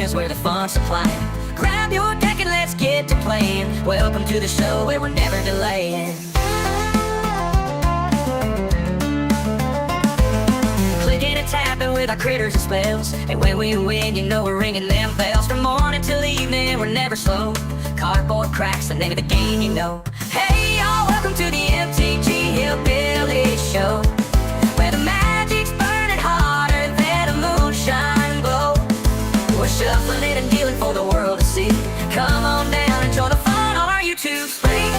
is where the fun's supplying. Grab your deck and let's get to playing. Welcome to the show where we're never delaying. Clicking and tapping with our critters and spells, and when we win, you know we're ringing them bells. From morning till evening, we're never slow. Cardboard cracks, the name of the game, you know. Hey y'all, welcome to the MTG Hillbilly Show, where the magic's burning hotter than a moonshine glow. We're shuffling it and dealing for the world to see. Come on down and join the fun on our YouTube screen.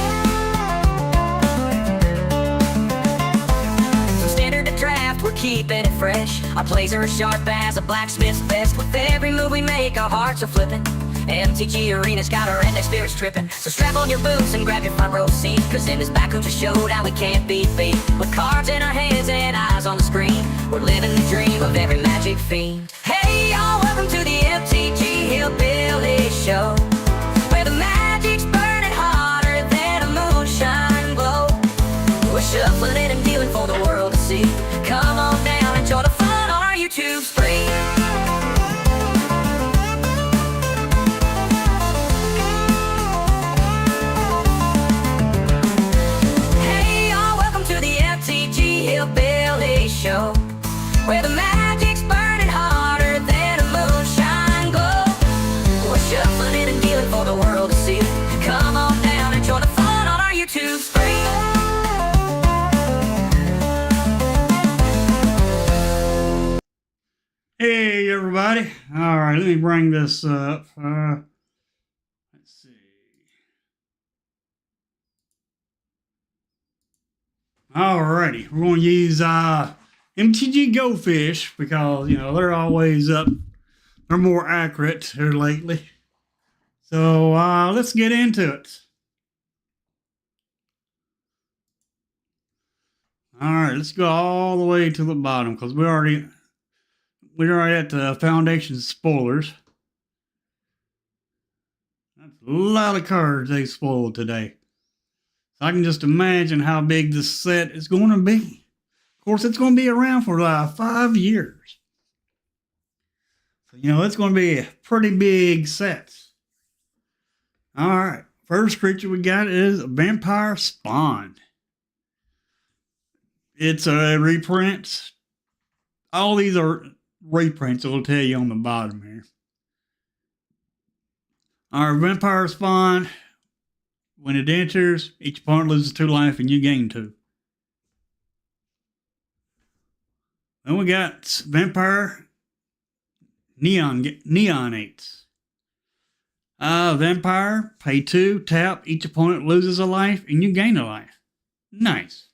From standard to draft, we're keeping it fresh. Our plays are as sharp as a blacksmith's vest. With every move we make, our hearts are flipping. MTG Arena's got our index spirits tripping. So strap on your boots and grab your front row seat, cause in this Bakuja showdown we can't be beat. With cards in our hands and eyes on the screen, we're living the dream of every magic fiend. Hey y'all, welcome to the MTG Hillbilly Show, where the magic's burning hotter than a moonshine glow. We're shuffling it and dealing for the world to see. Come on down and join the fun on our YouTube screen. Hillbilly Show, where the magic's burning hotter than a moonshine glow. We're shuffling it and dealing for the world to see. Come on down and join the fun on our YouTube screen. Hey everybody! All right, let me bring this up. Let's see. Alrighty, we're going to use MTG Go Fish because, you know, they're always up. They're more accurate here lately. So let's get into it. Alright, let's go all the way to the bottom because we're already at the foundation spoilers. That's a lot of cards they spoiled today. I can just imagine how big this set is going to be. Of course, it's going to be around for 5 years. So, you know, it's going to be a pretty big set. All right. First creature we got is Vampire Spawn. It's a reprint. All these are reprints. It'll tell you on the bottom here. Our Vampire Spawn, when it enters, each opponent loses 2 life and you gain 2. Then we got Vampire Neonates. Vampire, pay 2, tap, each opponent loses a life and you gain a life. Nice.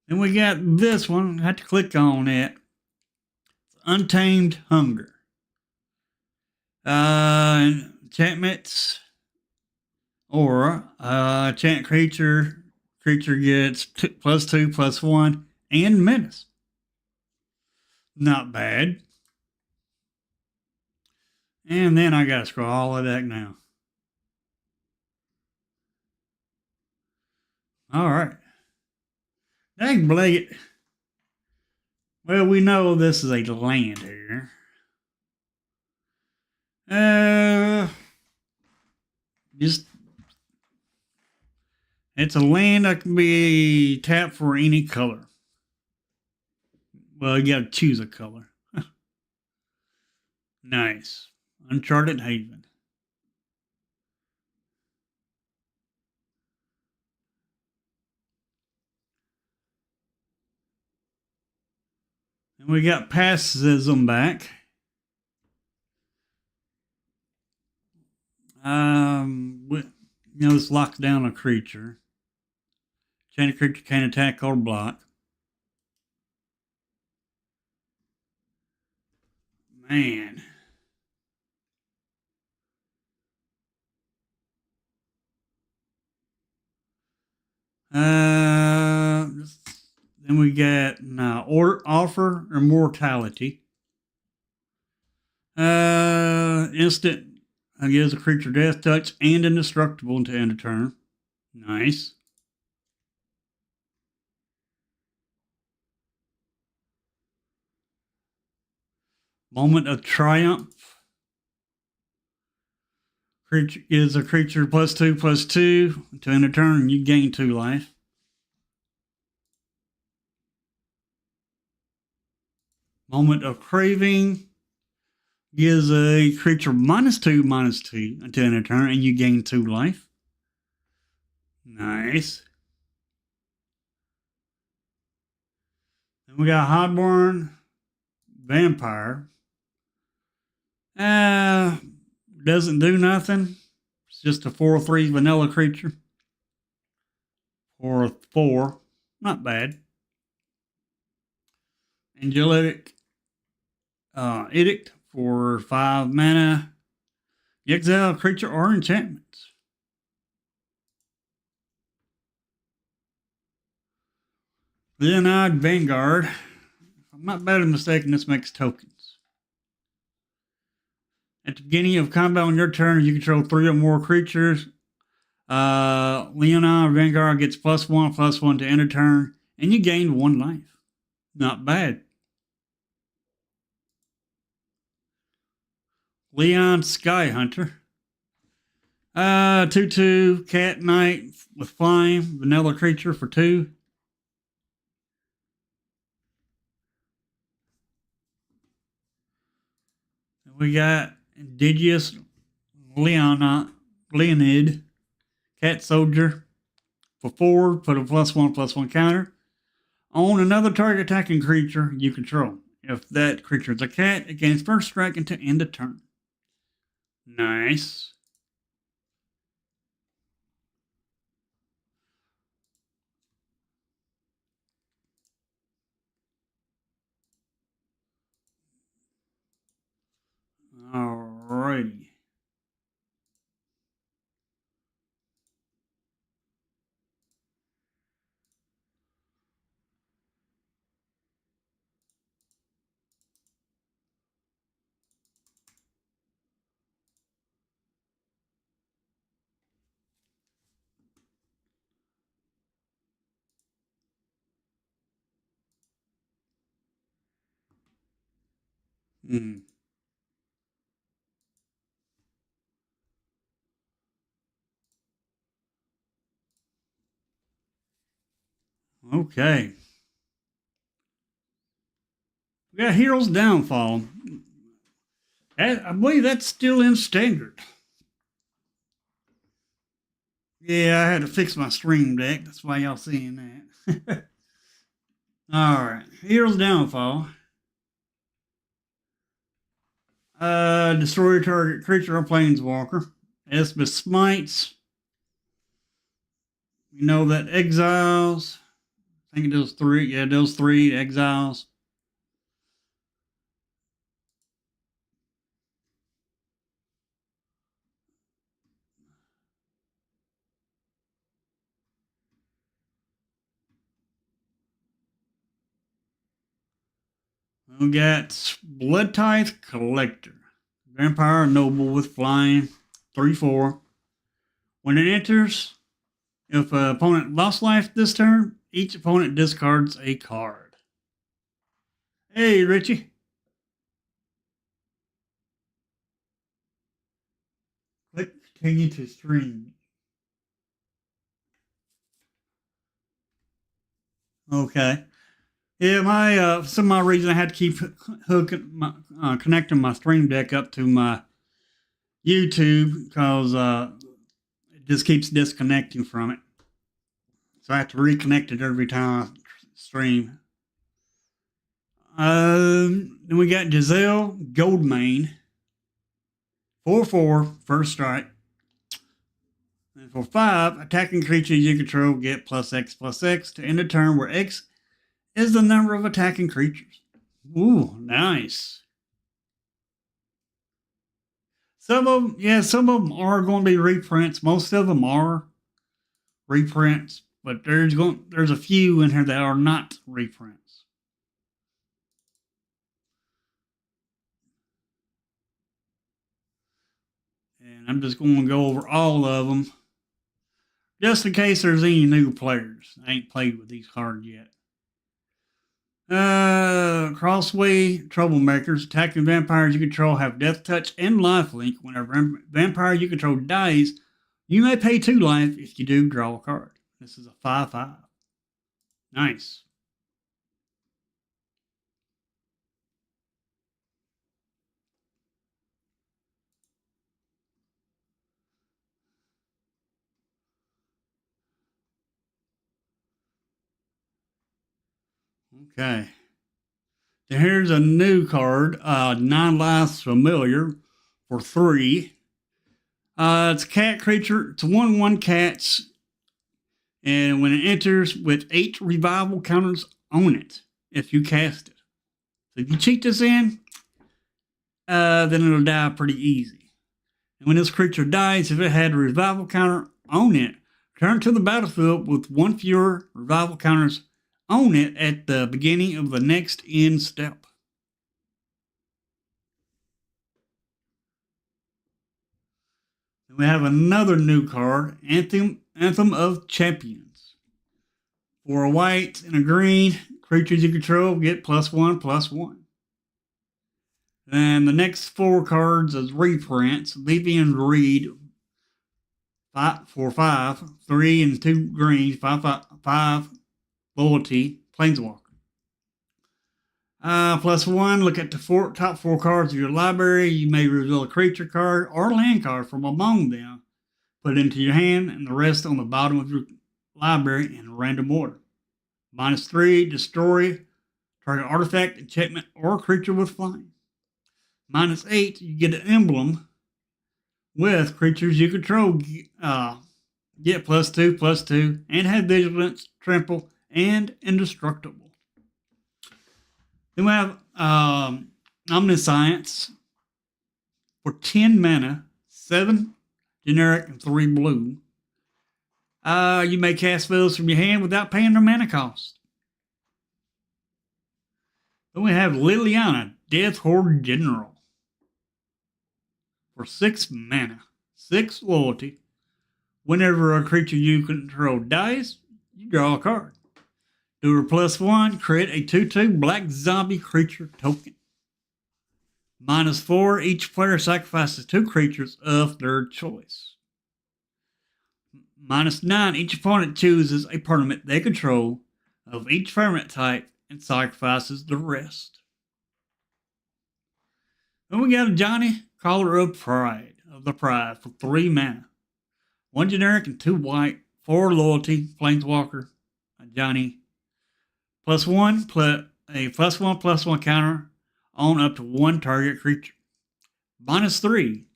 Then we got this one, I have to click on it. Untamed Hunger. Enchantments. Aura, enchant creature gets +2/+1 and menace. Not bad. And then I gotta scroll all the deck now. Alright. Dang blade. Well, we know this is a land here. It's a land that can be tapped for any color. Well, you gotta choose a color. Nice. Uncharted Haven. And we got Pacifism back. This locks down a creature. Enchanted creature can't attack or block. Man. Then we got Offer Immortality. Instant gives a creature death touch and indestructible until end of turn. Nice. Moment of Triumph. Creature is a creature +2/+2 to end a turn, and you gain 2 life. Moment of Craving gives a creature -2/-2 until end of turn, and you gain 2 life. Nice. Then we got Highborn Vampire. Doesn't do nothing. It's just a 4/3 vanilla creature. Or 4. Not bad. Angelic Edict for 5 mana. You exile a creature or enchantments. Leonid Vanguard. If I'm not badly mistaken, this makes tokens. At the beginning of combat on your turn, you control 3 or more creatures. Leonid Vanguard gets +1/+1 to end a turn, and you gain 1 life. Not bad. Leon Sky Hunter. 2/2 Cat Knight with flying, vanilla creature for 2. We got Indigenous Leonid Cat Soldier for 4. Put a +1/+1 counter on another target attacking creature you control. If that creature is a cat, it gains first strike until end of turn. Nice. Alrighty. Okay. We got Hero's Downfall. I believe that's still in standard. Yeah, I had to fix my stream deck. That's why y'all seeing that. Alright. Hero's Downfall. Destroy target creature or planeswalker. Esper Smites. We know that exiles. I think it does 3. Yeah, it does 3 exiles. We got Blood Tithe Collector. Vampire Noble with flying. 3/4. When it enters, if an opponent lost life this turn, each opponent discards a card. Hey, Richie. Click continue to stream. Okay. Yeah, for some odd reason I had to keep connecting my stream deck up to my YouTube because it just keeps disconnecting from it. So I have to reconnect it every time I stream. Then we got Giselle Goldmane. 4/4, first strike. And for 5, attacking creatures you control get +X/+X to end a turn where X is the number of attacking creatures. Ooh, nice. Some of them are going to be reprints. Most of them are reprints, but there's a few in here that are not reprints. And I'm just going to go over all of them, just in case there's any new players. I ain't played with these cards yet. Crossway Troublemakers. Attacking vampires you control have Death Touch and Lifelink. Whenever a vampire you control dies, you may pay 2 life. If you do, draw a card. This is a 5/5. Nice. Okay. Then here's a new card, 9 Lives Familiar for 3. It's a cat creature. It's a 1/1 cats. And when it enters with 8 revival counters on it, if you cast it. So if you cheat this in, then it'll die pretty easy. And when this creature dies, if it had a revival counter on it, turn to the battlefield with 1 fewer revival counters on it at the beginning of the next end step. And we have another new card, Anthem of Champions. For a white and a green, creatures you control get +1/+1. And the next 4 cards is reprints. Levian Reed, 5 for 5, 3 and 2 green, 5/5 loyalty, Planeswalker. +1, look at the top 4 cards of your library. You may reveal a creature card or land card from among them. Put it into your hand and the rest on the bottom of your library in random order. -3, destroy target artifact, enchantment, or creature with flying. -8, you get an emblem with creatures you control. Get +2/+2 and have vigilance, trample, and indestructible. Then we have Omniscience for 10 mana, 7 generic, and 3 blue. You may cast spells from your hand without paying their mana cost. Then we have Liliana, Death Horde General. For 6 mana, 6 loyalty. Whenever a creature you control dies, you draw a card. Do her +1, create a 2/2 black zombie creature token. -4, each player sacrifices 2 creatures of their choice. -9, each opponent chooses a permanent they control of each permanent type and sacrifices the rest. Then we got a Johnny, Caller of the Pride for 3 mana. 1 generic and 2 white, 4 loyalty, Planeswalker, a Johnny. +1, a +1/+1 counter on up to 1 target creature. -3,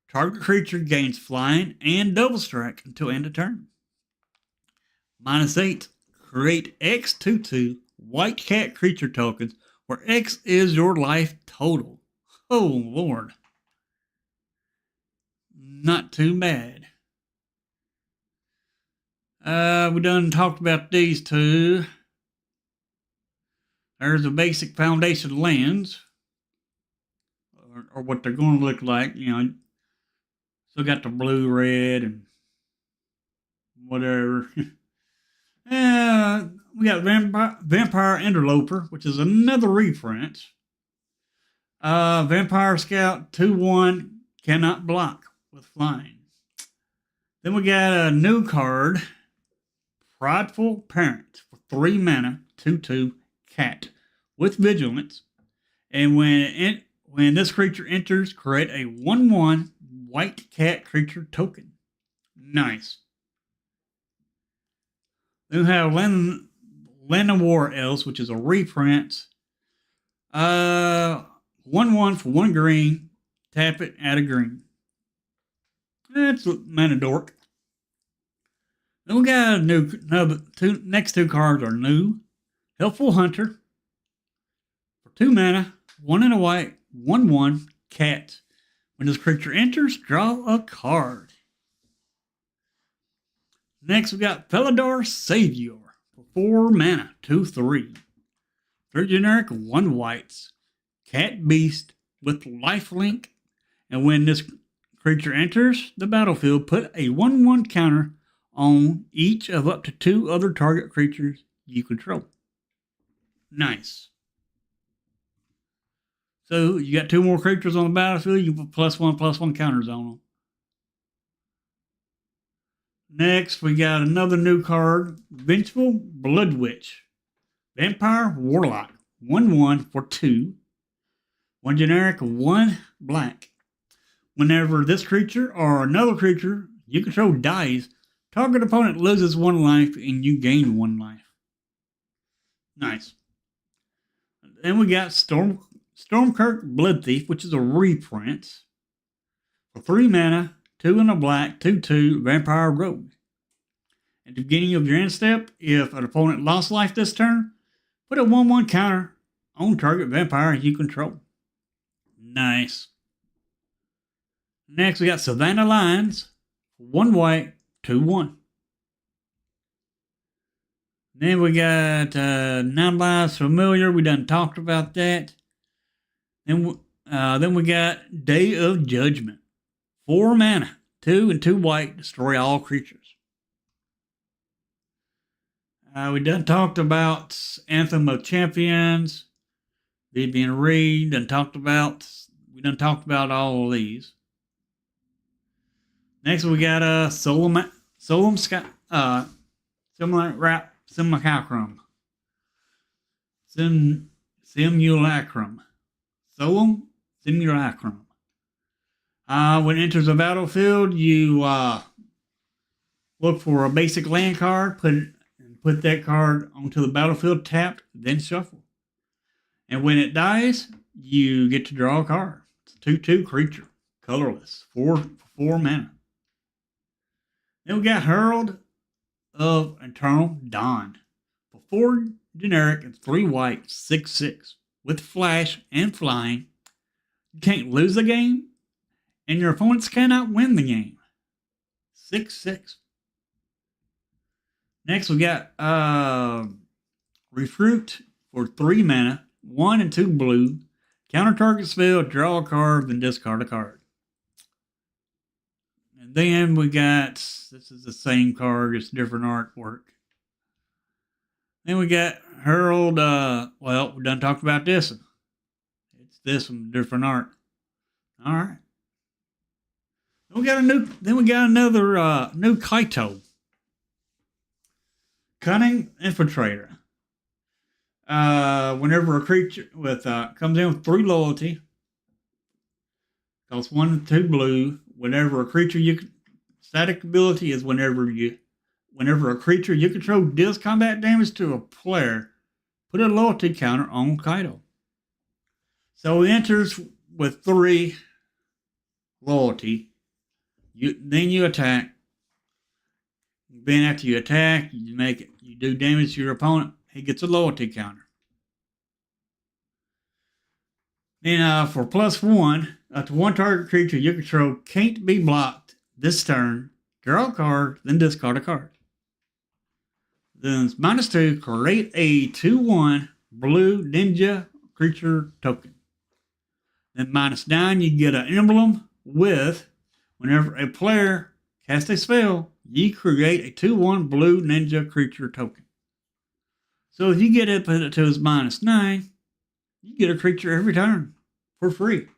target creature gains flying and double strike until end of turn. -8, create X 2/2 white cat creature tokens where X is your life total. Oh Lord. Not too bad. We done talked about these 2. There's the basic foundation lands, or what they're going to look like. You know, still got the blue, red, and whatever. We got Vampire Interloper, which is another reprint. Vampire Scout 2/1 cannot block with flying. Then we got a new card, Prideful Parent for 3 mana, 2/2 cat with vigilance. And when this creature enters, create a 1/1 white cat creature token. Nice. Then we have Land of War Elves, which is a reprint. 1/1 for 1 green. Tap it, add a green. That's mana dork. Then we got next 2 cards are new. Helpful Hunter for 2 mana, 1 and a white, 1/1 cat. When this creature enters, draw a card. Next, we got Felidar Savior for 4 mana, 2/3. 3 generic, 1 whites. Cat Beast with lifelink. And when this creature enters the battlefield, put a 1/1 counter on each of up to 2 other target creatures you control. Nice. So you got 2 more creatures on the battlefield. You can put +1/+1 counters on them. Next, we got another new card, Vengeful Blood Witch. Vampire Warlock. 1/1 for 2. 1 generic, 1 black. Whenever this creature or another creature you control dies, target opponent loses 1 life and you gain 1 life. Nice. Then we got Stormkirk Blood Thief, which is a reprint. For 3 mana, 2 and a black, 2/2 Vampire Rogue. At the beginning of your end step, if an opponent lost life this turn, put a 1/1 counter on target vampire you control. Nice. Next, we got Savannah Lions. 1 white, 2/1. Then we got 9 Lives Familiar. We done talked about that. Then we got Day of Judgment. 4 mana, 2 and 2 white, destroy all creatures. We done talked about Anthem of Champions, Vivian Reed. We done talked about all of these. Next, we got Simulacrum. Simulacrum. When it enters the battlefield, you look for a basic land card, put that card onto the battlefield tapped, then shuffle. And when it dies, you get to draw a card. It's a 2/2 creature, colorless, 4 mana. Then we got Herald of Eternal Dawn. For 4 generic and 3 white, 6/6. With flash and flying. You can't lose the game, and your opponents cannot win the game. 6/6. Next, we got Recruit for 3 mana, 1 and 2 blue. Counter target spell, draw a card, then discard a card. And then we got, this is the same card, it's different artwork. Then we got Herald, we done talked about this one. It's this one, different art. All right. Then we got another new Kaito. Cunning Infiltrator. Whenever a creature comes in with 3 loyalty, costs 1 and 2 blue. Whenever a creature static ability is whenever a creature you control deals combat damage to a player, put a loyalty counter on Kaito. So it enters with 3 loyalty. Then you attack. Then after you attack, you do damage to your opponent. He gets a loyalty counter. Then for +1, up to 1 target creature you control can't be blocked this turn. Draw a card, then discard a card. Then it's -2, create a 2/1 blue ninja creature token. Then -9, you get an emblem with, whenever a player casts a spell, you create a 2/1 blue ninja creature token. So if you get it put it to his -9, you get a creature every turn for free.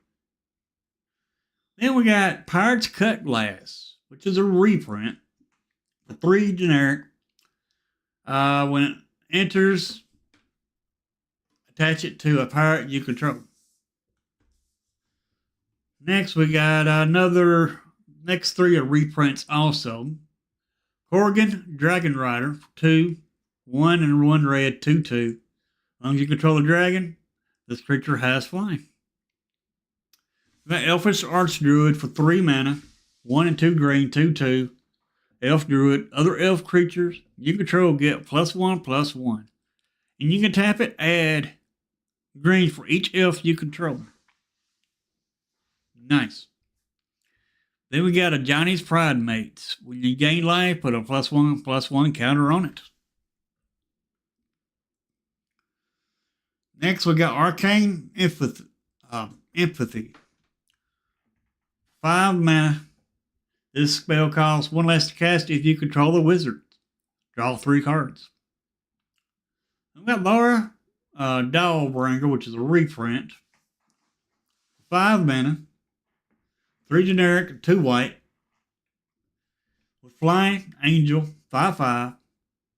Then we got Pirate's Cut Glass, which is a reprint for 3 generic. When it enters, attach it to a pirate you control. Next, we got next 3 are reprints also. Corgan Dragon Rider for 2, 1 and 1 red, 2/2. As long as you control the dragon, this creature has flying. We got Elfish Archdruid for 3 mana, 1 and 2 green, 2/2. Elf Druid, other elf creatures you control get +1/+1. And you can tap it, add green for each elf you control. Nice. Then we got a Johnny's Pride Mates. When you gain life, put a +1/+1 counter on it. Next, we got Arcane Empathy. 5 mana. This spell costs 1 less to cast if you control the wizard. Draw 3 cards. We got Laura Dahlbringer, which is a reprint. 5 mana. 3 generic, 2 white. With Flying Angel, 5/5.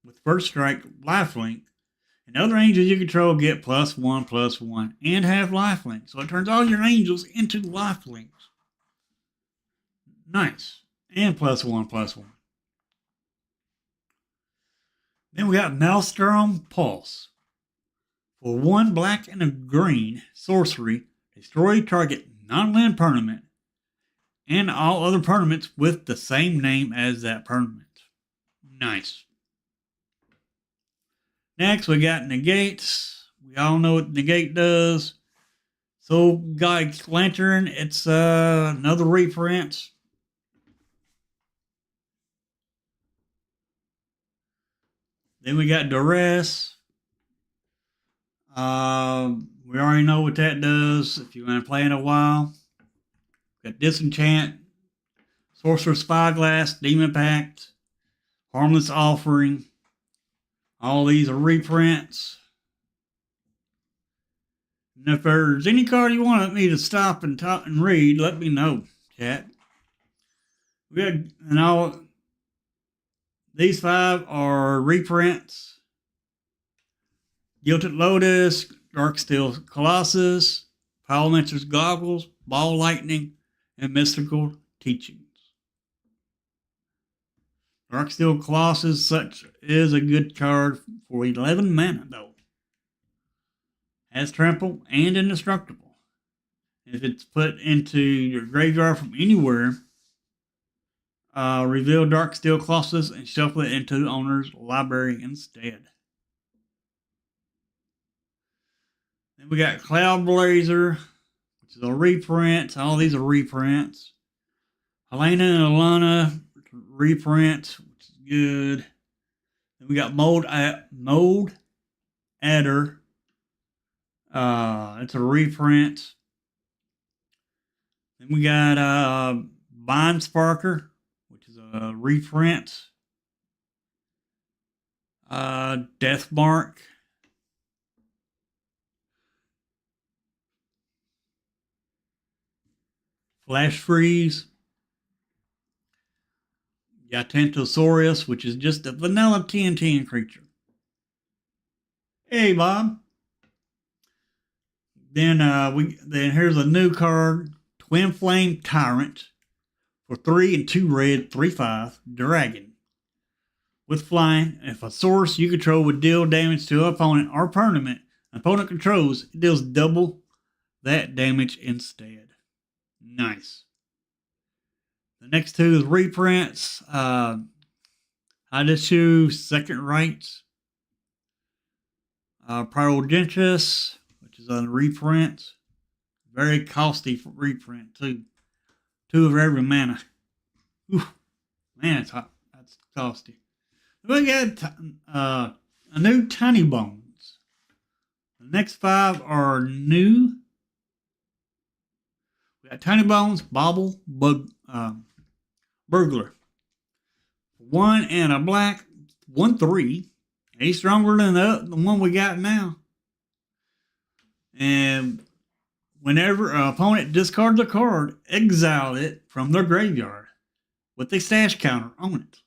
With First Strike, Lifelink. And other angels you control get +1/+1 and have lifelink. So it turns all your angels into lifelinks. Nice. And +1/+1. Then we got Maelstrom Pulse. For 1 black and a green sorcery, destroy target non-land permanent and all other permanents with the same name as that permanent. Nice. Next, we got Negates. We all know what Negate does. So, God's Lantern, it's another reprint. Then we got Duress. We already know what that does if you've been playing a while. Got Disenchant, Sorcerer's Spyglass, Demon Pact, Harmless Offering. All these are reprints. And if there's any card you want me to stop and talk and read, let me know, chat. We had, and all these 5 are reprints. Gilded Lotus, Darksteel Colossus, Pyromancer's Goggles, Ball Lightning, and Mystical Teachings. Darksteel Colossus such is a good card for 11 mana though. Has trample and indestructible. If it's put into your graveyard from anywhere, reveal Darksteel Colossus and shuffle it into the owner's library instead. Then we got Cloud Blazer, which is a reprint. All these are reprints. Helena and Alana reprint, which is good. Then we got Mold Adder. It's a reprint. Then we got Bind Sparker, which is a reprint. Deathmark. Flash Freeze. Yatantosaurus, which is just a vanilla TNT creature. Hey, Bob. Then here's a new card, Twin Flame Tyrant, for 3 and 2 red, 3/5 dragon. With flying, if a source you control would deal damage to an opponent or permanent opponent controls, it deals double that damage instead. Nice. The next 2 is reprints. Hideshu Second Rights. Pyrodentus, which is a reprint. Very costly reprint too. 2 of every mana. Oof. Man, that's costly. We got a new Tiny Bones. The next 5 are new. We got Tiny Bones, Bobble, Burglar. 1 and a black, 1/3. He's stronger than the one we got now. And whenever an opponent discards a card, exile it from their graveyard with a stash counter on it.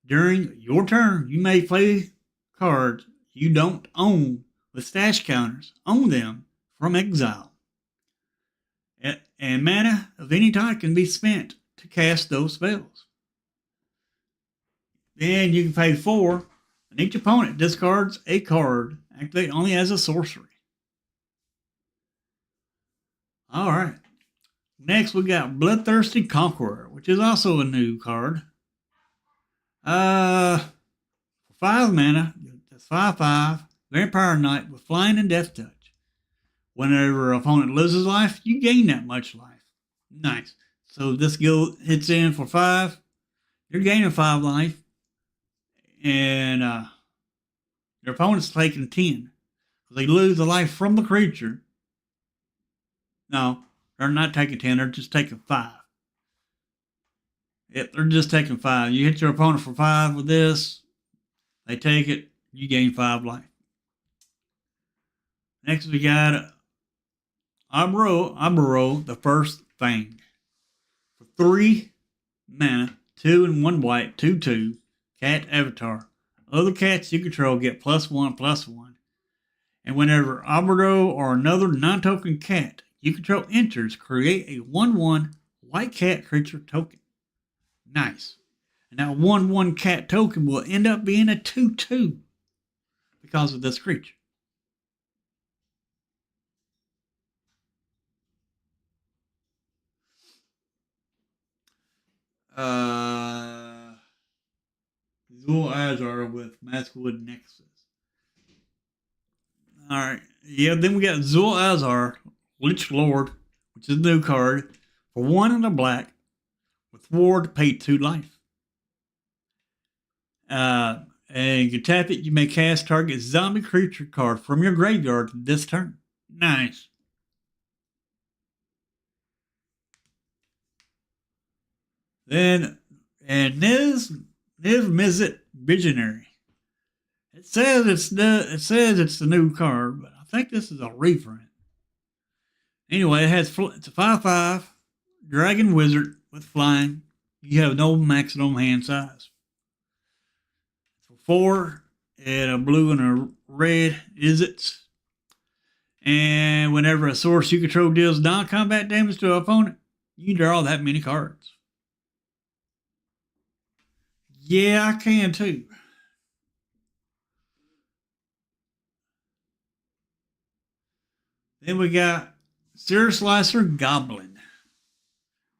During your turn, you may play cards you don't own with stash counters on them from exile. And mana of any type can be spent to cast those spells. Then you can pay 4, and each opponent discards a card, activate only as a sorcery. Alright. Next we got Bloodthirsty Conqueror, which is also a new card. For 5 mana, that's 5/5, Vampire Knight with Flying and Death Touch. Whenever an opponent loses life, you gain that much life. Nice. So this guild hits in for 5. You're gaining 5 life. And your opponent's taking 10. They lose the life from the creature. No, they're not taking 10. They're just taking 5. Yep, they're just taking 5. You hit your opponent for 5 with this. They take it. You gain 5 life. Next we got Arboro, the first thing. For 3 mana, 2 and 1 white, 2/2, cat avatar. Other cats you control get +1/+1. And whenever Arboro or another non-token cat you control enters, create a 1/1 white cat creature token. Nice. And that 1/1 cat token will end up being a 2/2 because of this creature. Zul Azar with Maskwood Nexus. Alright. Yeah, then we got Zul Azar, Lich Lord, which is a new card, for 1 and a black, with ward, pay 2 life. And you tap it, you may cast target zombie creature card from your graveyard this turn. Nice. Then, and Niz Mizzet Visionary. It says it's the new card, but I think this is a reprint. Anyway, it's a 5/5 dragon wizard with flying. You have no maximum hand size. So 4 and a blue and a red is it. And whenever a source you control deals non-combat damage to an opponent, you draw that many cards. Yeah, I can too. Then we got Sear Slicer Goblin,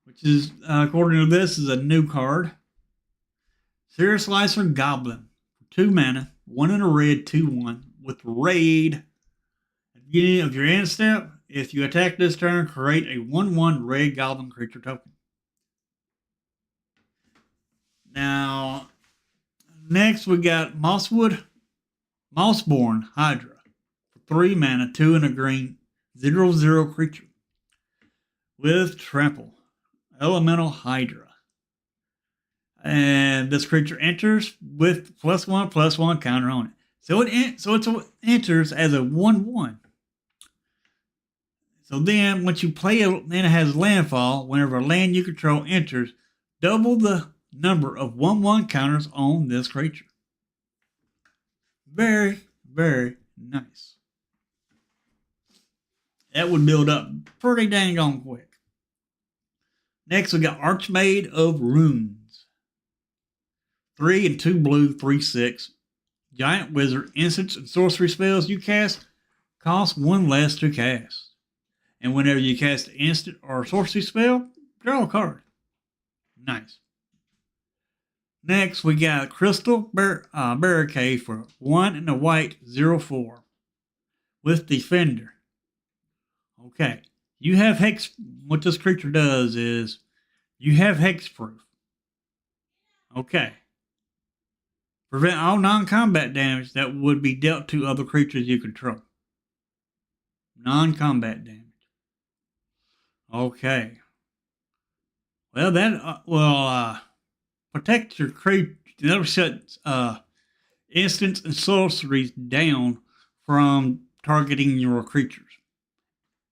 which is, according to this, is a new card. Sear Slicer Goblin, 2 mana, 1 and a red, 2/1, with raid. At the beginning of your end step, if you attack this turn, create a 1/1 red goblin creature token. Now, next we got Mossborn Hydra, for 3 mana, 2 and a green, 0/0 creature with trample, elemental Hydra. And this creature enters with +1/+1 counter on it. So it enters as a 1/1. So then once you play it, then it has landfall. Whenever a land you control enters, double the number of 1/1 counters on this creature. Very, very nice. That would build up pretty dang on quick. Next, we got Archmaid of Runes. 3 and 2 blue, 3/6. Giant wizard, instants and sorcery spells you cast cost 1 less to cast. And whenever you cast an instant or sorcery spell, draw a card. Nice. Next, we got Crystal Barricade for 1 and a white, 0/4. With Defender. Okay. You have hex. What this creature does is you have hexproof. Okay. Prevent all non-combat damage that would be dealt to other creatures you control. Non-combat damage. Okay. Well, that protect your creature. That'll shut instants and sorceries down from targeting your creatures.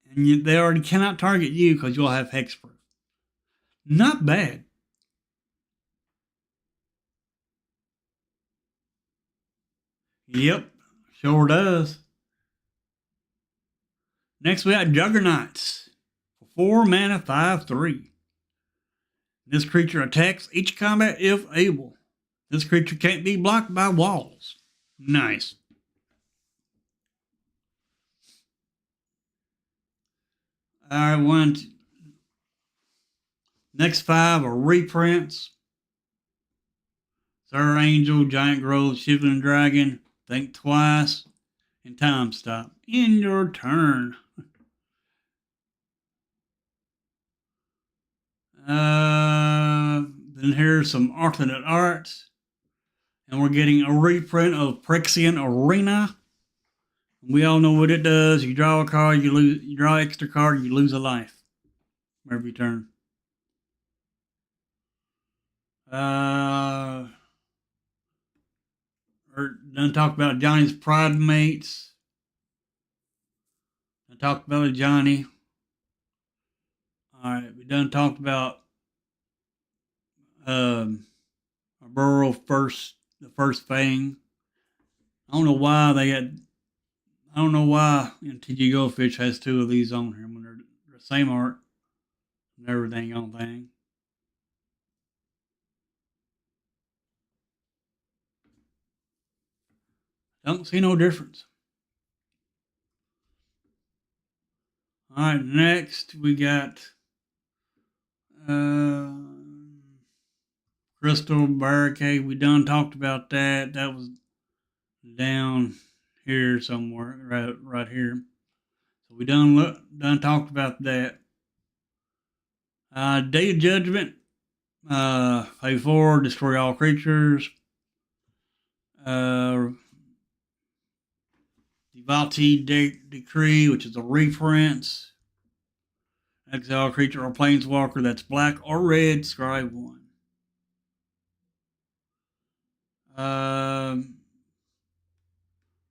And they already cannot target you because you'll have hexproof. Not bad. Yep, sure does. Next we got Juggernauts. 4 mana, 5/3. This creature attacks each combat if able. This creature can't be blocked by walls. Nice. Alright, next 5 are reprints. Sir Angel, Giant Grove, Shivering Dragon, Think Twice, and Time Stop. End your turn. Then here's some alternate art. And we're getting a reprint of Phyrexian Arena. We all know what it does. You draw a card, you draw an extra card, you lose a life every turn. Or done talk about Johnny's Pride Mates. talked about a Johnny. All right, we done talked about a burrow first, the first thing. I don't know why they had. I don't know why TG Goldfish has two of these on here when they're the same art and everything on thing. Don't see no difference. All right, next we got uh, Crystal Barricade. We done talked about that. That was down here somewhere, right here. So we done talked about that. Day of Judgment. Phase 4, destroy all creatures. Devalti Decree, which is a reprint. Exile creature or planeswalker that's black or red, scry 1.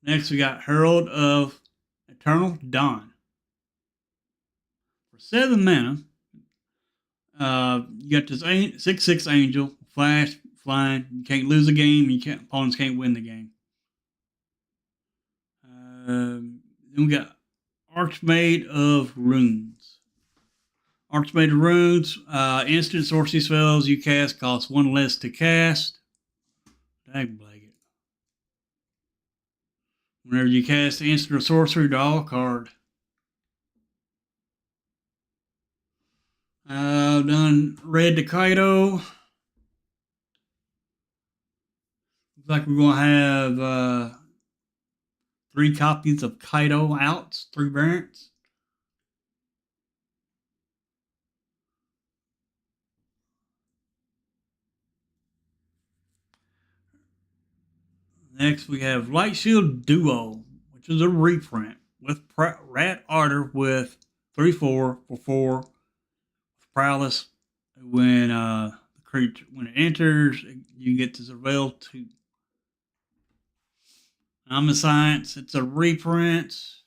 Next, we got Herald of Eternal Dawn. For 7 mana, you got this 6/6 angel, flash, flying. You can't lose a game, opponents can't win the game. Then we got Archmaid of Runes. Archmaid of Runes, instant sorcery spells you cast cost 1 less to cast. Dagblag it. Whenever you cast instant or sorcery, draw a card. Done Red to Kaido. Looks like we're going to have 3 copies of Kaido out, 3 variants. Next, we have Light Shield Duo, which is a reprint with Rat Arter with 3/4 for 4 with Prowess. When the creature it enters, you get to surveil 2. Omniscience, it's a reprint.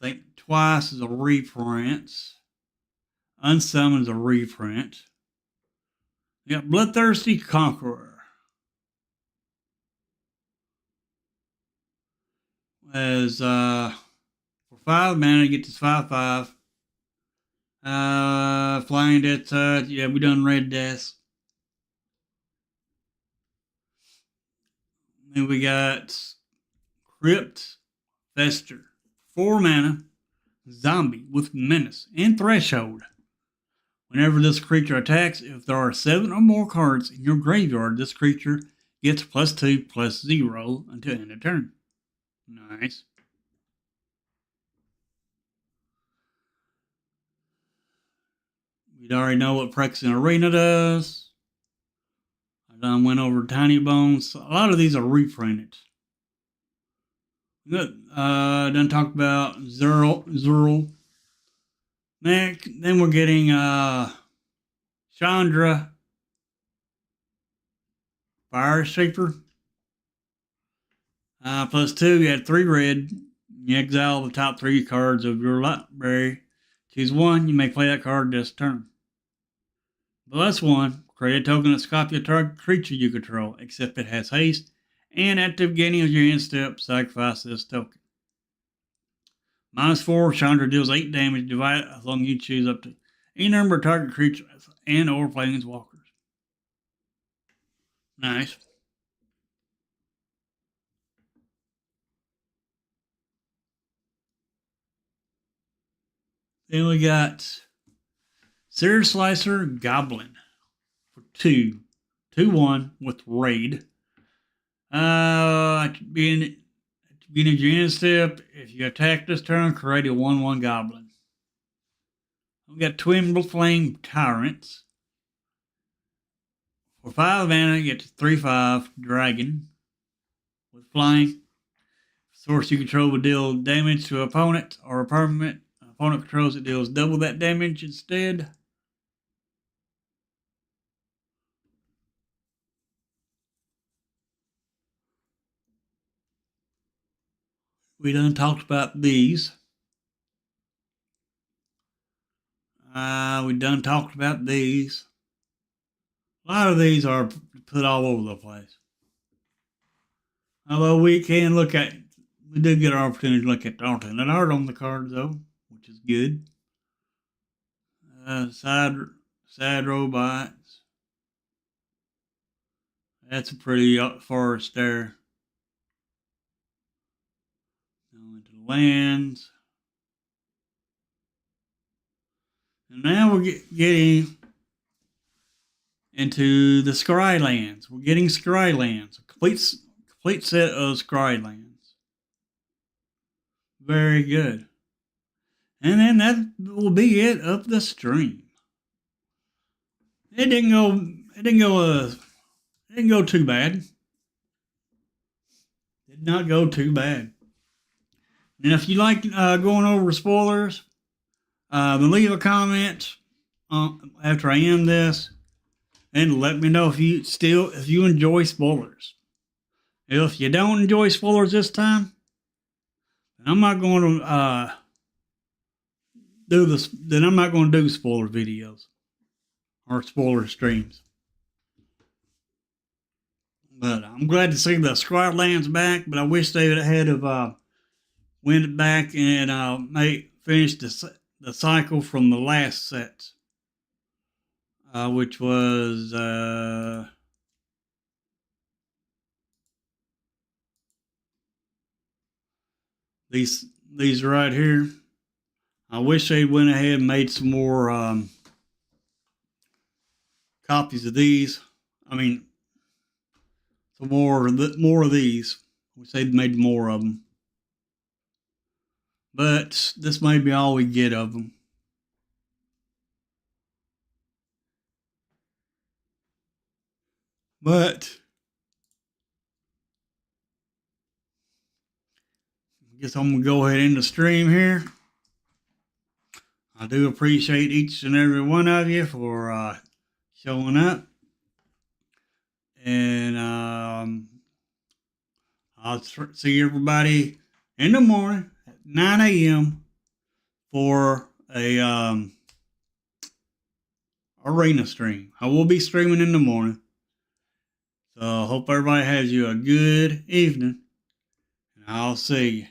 Think Twice is a reprint. Unsummon is a reprint. We got Bloodthirsty Conqueror. As for 5 mana, you get this 5/5. Flying Death Touch. Yeah, we done Red Death. Then we got Crypt Fester. 4 mana, zombie with menace and threshold. Whenever this creature attacks, if there are 7 or more cards in your graveyard, this creature gets +2/+0 until end of turn. Nice. We already know what Phyrexian Arena does. I done went over Tiny Bones. A lot of these are reprinted. Good. Done talked about Zerl. Next, then we're getting Chandra Fire Shaper. +2, you had 3 red. You exile the top 3 cards of your library. Choose 1, you may play that card this turn. +1, create a token that's copy a target creature you control, except it has haste. And at the beginning of your end step, sacrifice this token. -4, Chandra deals 8 damage, divided as long as you choose up to any number of target creatures and or planeswalkers. Nice. Then we got Seared Slicer Goblin for 2. 2/1 with Raid. At the beginning of your end step, if you attack this turn, create a 1/1 Goblin. We got Twin Flame Tyrants. For 5 mana, you get 3/5 Dragon with flying. Source you control will deal damage to an opponent or a permanent. Opponent controls it deals double that damage instead. we done talked about these. We done talked about these. A lot of these are put all over the place. Although we do get our opportunity to look at the alternate art on the cards though, which is good. Sad robots. That's a pretty forest there. Now into the lands. And now we're getting into the Scrylands. We're getting Scrylands. A complete set of Scrylands. Very good. And then that will be it of the stream. It didn't go too bad. Did not go too bad. And if you like going over spoilers, leave a comment after I end this, and let me know if you enjoy spoilers. If you don't enjoy spoilers this time, then I'm not going to do this. Then I'm not going to do spoiler videos or spoiler streams. But I'm glad to see the Scrylands back. But I wish they had went it back and finished the cycle from the last set, which was these right here. I wish they went ahead and made some more copies of these. I mean, some more of these. I wish they'd made more of them. But this may be all we get of them. But I guess I'm going to go ahead and end the stream here. I do appreciate each and every one of you for showing up. And I'll see everybody in the morning at 9 a.m. for a arena stream. I will be streaming in the morning. So I hope everybody has you a good evening. And I'll see you.